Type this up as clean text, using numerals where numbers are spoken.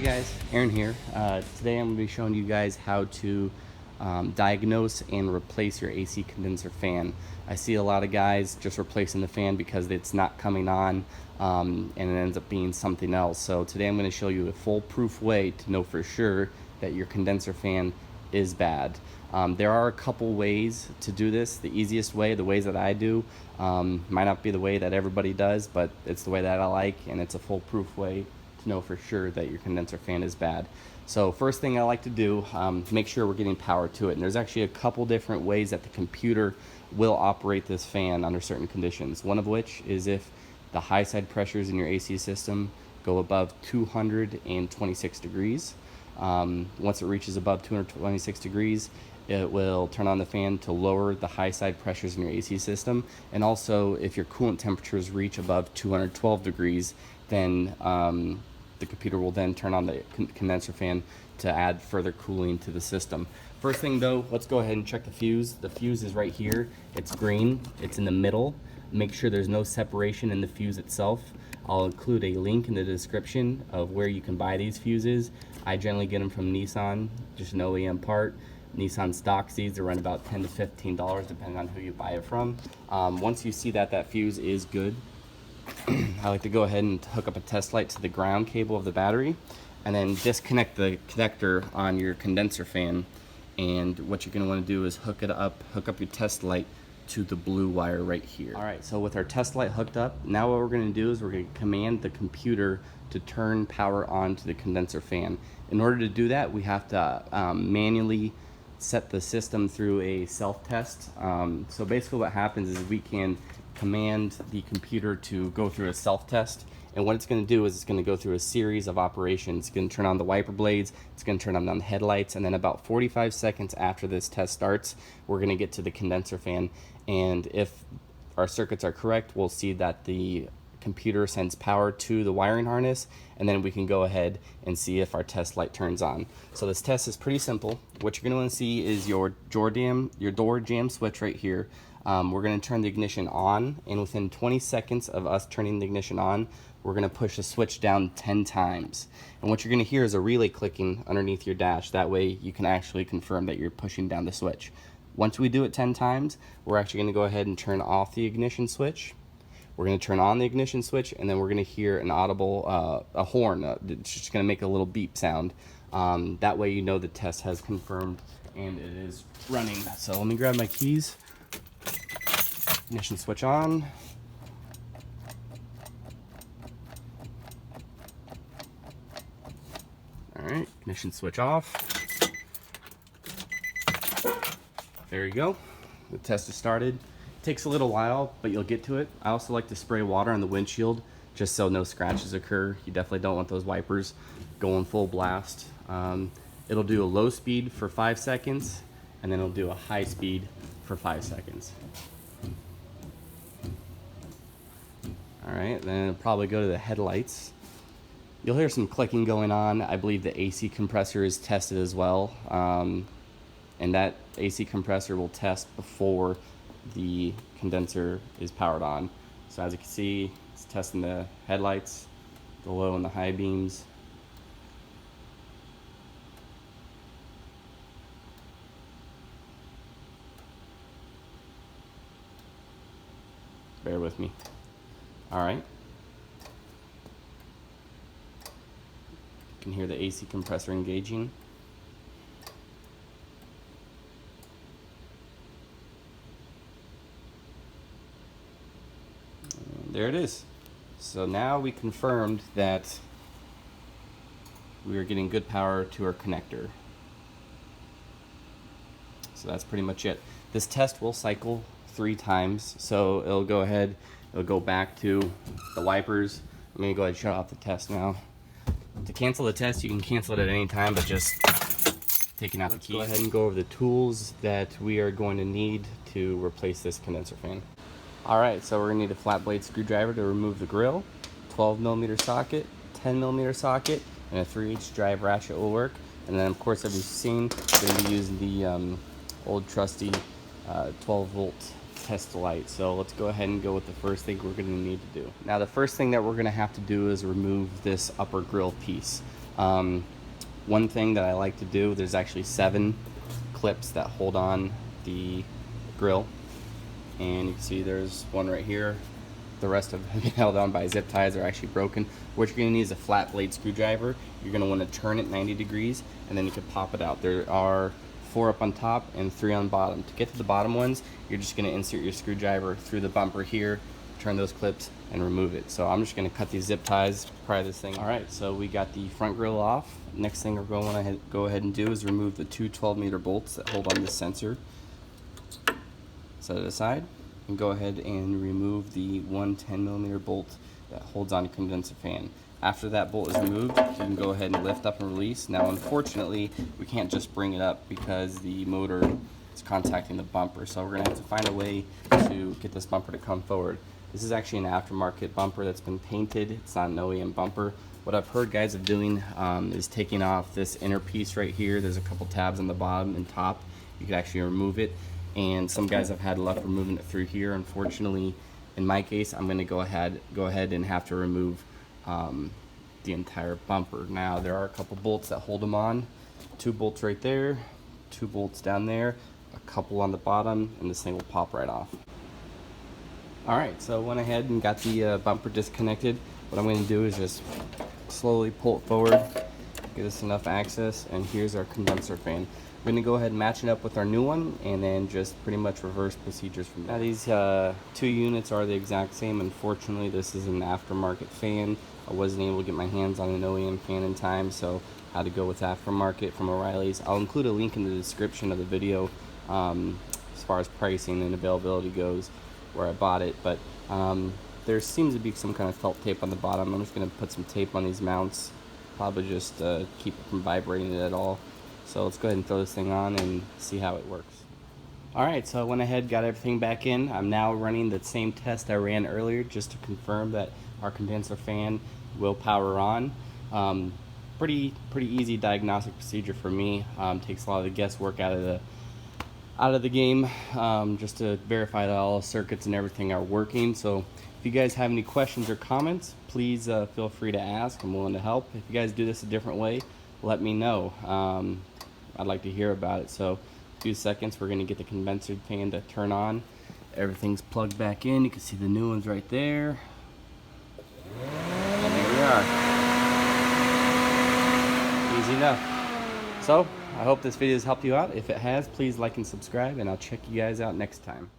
guys, Aaron here. Today I'm going to be showing you guys how to diagnose and replace your AC condenser fan. I see a lot of guys just replacing the fan because it's not coming on and it ends up being something else. So today I'm going to show you a foolproof way to know for sure that your condenser fan is bad. There are a couple ways to do this. The easiest way, the ways that I do, might not be the way that everybody does, but it's the way that I like, and it's a foolproof way to know for sure that your condenser fan is bad. So first thing I like to do, make sure we're getting power to it. And there's actually a couple different ways that the computer will operate this fan under certain conditions. One of which is if the high side pressures in your AC system go above 226 degrees. Once it reaches above 226 degrees, it will turn on the fan to lower the high side pressures in your AC system. And also, if your coolant temperatures reach above 212 degrees, then the computer will then turn on the condenser fan to add further cooling to the system. First thing though, let's go ahead and check the fuse. The fuse is right here. It's green. It's in the middle. Make sure there's no separation in the fuse itself. I'll include a link in the description of where you can buy these fuses. I generally get them from Nissan, just an OEM part. Nissan stock seeds are around about $10 to $15 depending on who you buy it from. Once you see that that fuse is good, I like to go ahead and hook up a test light to the ground cable of the battery and then disconnect the connector on your condenser fan. And what you're going to want to do is hook up your test light to the blue wire right here. Alright, so with our test light hooked up, now what we're going to do is we're going to command the computer to turn power on to the condenser fan. In order to do that, we have to manually set the system through a self-test. So basically what happens is we can command the computer to go through a self-test, and what it's going to do is it's going to go through a series of operations. It's going to turn on the wiper blades, it's going to turn on the headlights, and then about 45 seconds after this test starts, we're going to get to the condenser fan. And if our circuits are correct, we'll see that the computer sends power to the wiring harness, and then we can go ahead and see if our test light turns on. So this test is pretty simple. What you're going to want to see is your door jam switch right here. We're going to turn the ignition on, and within 20 seconds of us turning the ignition on, we're going to push the switch down 10 times. And what you're going to hear is a relay clicking underneath your dash. That way you can actually confirm that you're pushing down the switch. Once we do it 10 times, we're actually going to go ahead and turn off the ignition switch. We're going to turn on the ignition switch, and then we're going to hear an audible a horn. It's just going to make a little beep sound. That way you know the test has confirmed and it is running. So let me grab my keys. Ignition switch on. Alright, ignition switch off. There you go. The test is started. It takes a little while, but you'll get to it. I also like to spray water on the windshield just so no scratches occur. You definitely don't want those wipers going full blast. It'll do a low speed for 5 seconds, and then it'll do a high speed for 5 seconds. Alright, then it'll probably go to the headlights. You'll hear some clicking going on. I believe the AC compressor is tested as well. And that AC compressor will test before the condenser is powered on. So as you can see, it's testing the headlights, the low and the high beams. Bear with me. Alright. You can hear the AC compressor engaging. And there it is. So now we confirmed that we are getting good power to our connector. So that's pretty much it. This test will cycle 3 times, so it'll go ahead, it'll go back to the wipers. I'm going to go ahead and shut off the test now. To cancel the test, you can cancel it at any time, but just taking out the keys. Go ahead and go over the tools that we are going to need to replace this condenser fan. Alright, so we're going to need a flat blade screwdriver to remove the grill, 12mm socket, 10mm socket, and a 3/8 drive ratchet will work. And then of course, as you've seen, we're going to be using the old trusty 12-volt test light. So let's go ahead and go with the first thing we're going to need to do. Now the first thing that we're going to have to do is remove this upper grill piece. One thing that I like to do, there's actually 7 clips that hold on the grill, and you can see there's one right here. The rest have been held on by zip ties, are actually broken. What you're going to need is a flat blade screwdriver. You're going to want to turn it 90 degrees, and then you can pop it out. There are 4 up on top and 3 on bottom. To get to the bottom ones, you're just going to insert your screwdriver through the bumper here, turn those clips, and remove it. So I'm just going to cut these zip ties, pry this thing. All right, so we got the front grill off. Next thing we're going to go ahead and do is remove the 2 12-meter bolts that hold on this sensor. Set it aside, and go ahead and remove the 1 10mm bolt that holds on a condenser fan. After that bolt is removed, you can go ahead and lift up and release. Now unfortunately, we can't just bring it up because the motor is contacting the bumper, so we're going to have to find a way to get this bumper to come forward. This is actually an aftermarket bumper that's been painted. It's not an OEM bumper. What I've heard guys of doing is taking off this inner piece right here. There's a couple tabs on the bottom and top. You can actually remove it, and some guys have had luck removing it through here. Unfortunately, in my case, I'm going to go ahead and have to remove the entire bumper. Now there are a couple bolts that hold them on. 2 bolts right there, 2 bolts down there, a couple on the bottom, and this thing will pop right off. Alright, so I went ahead and got the bumper disconnected. What I'm going to do is just slowly pull it forward, give us enough access, and here's our condenser fan. We're going to go ahead and match it up with our new one, and then just pretty much reverse procedures from there. Now these 2 units are the exact same. Unfortunately, this is an aftermarket fan. I wasn't able to get my hands on an OEM fan in time, so I had to go with aftermarket from O'Reilly's. I'll include a link in the description of the video as far as pricing and availability goes, where I bought it, but there seems to be some kind of felt tape on the bottom. I'm just going to put some tape on these mounts, probably just keep it from vibrating at all. So let's go ahead and throw this thing on and see how it works. Alright, so I went ahead, got everything back in. I'm now running the same test I ran earlier just to confirm that our condenser fan will power on. Pretty easy diagnostic procedure for me. Takes a lot of the guesswork out of the game, just to verify that all circuits and everything are working. So if you guys have any questions or comments, please feel free to ask. I'm willing to help. If you guys do this a different way, let me know. I'd like to hear about it. So a few seconds, we're going to get the condenser fan to turn on. Everything's plugged back in. You can see the new ones right there. And here we are. Easy enough. So I hope this video has helped you out. If it has, please like and subscribe, and I'll check you guys out next time.